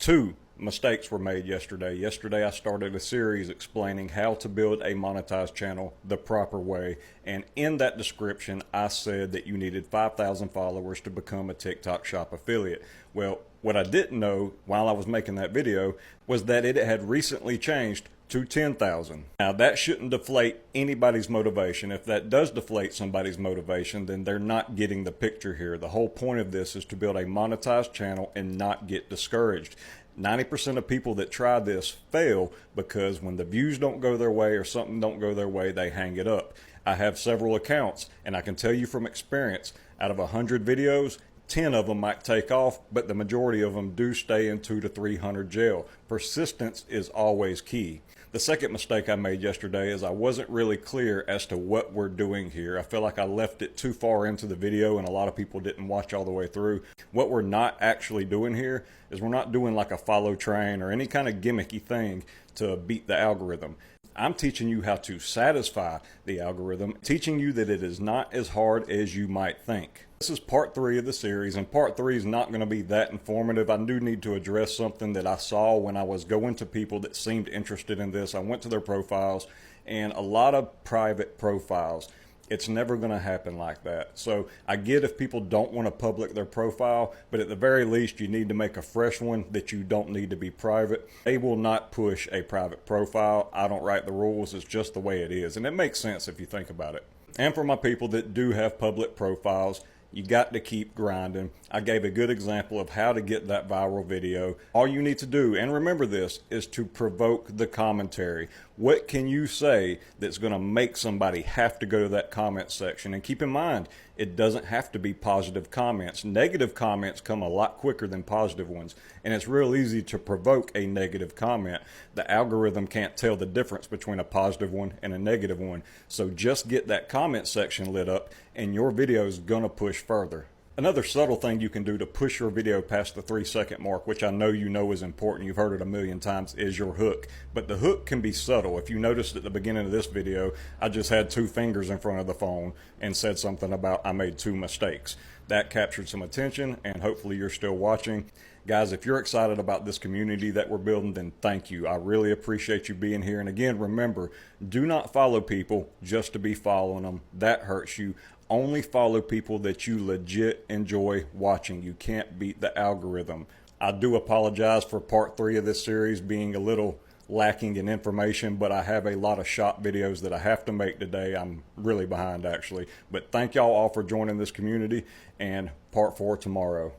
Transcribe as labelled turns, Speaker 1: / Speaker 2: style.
Speaker 1: Two mistakes were made yesterday. Yesterday I started a series explaining how to build a monetized channel the proper way, and in that description I said that you needed 5,000 followers to become a TikTok Shop affiliate. Well, what I didn't know while I was making that video was that it had recently changed to 10,000. Now that shouldn't deflate anybody's motivation. If that does deflate somebody's motivation, then they're not getting the picture here. The whole point of this is to build a monetized channel and not get discouraged. 90% of people that try this fail because when the views don't go their way or something don't go their way, they hang it up. I have several accounts, and I can tell you from experience, out of 100 videos, 10 of them might take off, but the majority of them do stay in 200 to 300 jail. Persistence is always key. The second mistake I made yesterday is I wasn't really clear as to what we're doing here. I feel like I left it too far into the video and a lot of people didn't watch all the way through. What we're not actually doing here is we're not doing like a follow train or any kind of gimmicky thing to beat the algorithm. I'm teaching you how to satisfy the algorithm, teaching you that it is not as hard as you might think. This is part 3 of the series, and part 3 is not going to be that informative. I do need to address something that I saw when I was going to people that seemed interested in this. I went to their profiles, and a lot of private profiles. It's never going to happen like that. So I get if people don't want to public their profile, but at the very least you need to make a fresh one that you don't need to be private. They will not push a private profile. I don't write the rules. It's just the way it is. And it makes sense if you think about it. And for my people that do have public profiles, you got to keep grinding. I gave a good example of how to get that viral video. All you need to do, and remember this, is to provoke the commentary. What can you say that's going to make somebody have to go to that comment section? And keep in mind, it doesn't have to be positive comments. Negative comments come a lot quicker than positive ones. And it's real easy to provoke a negative comment. The algorithm can't tell the difference between a positive one and a negative one. So just get that comment section lit up and your video is going to push further. Another subtle thing you can do to push your video past the 3-second mark, which I know you know is important, you've heard it a million times, is your hook. But the hook can be subtle. If you noticed at the beginning of this video, I just had 2 fingers in front of the phone and said something about I made 2 mistakes. That captured some attention, and hopefully you're still watching. Guys, if you're excited about this community that we're building, then thank you. I really appreciate you being here. And again, remember, do not follow people just to be following them. That hurts you. Only follow people that you legit enjoy watching. You can't beat the algorithm. I do apologize for part 3 of this series being a little lacking in information, but I have a lot of shop videos that I have to make today. I'm really behind actually. But thank y'all all for joining this community, and part 4 tomorrow.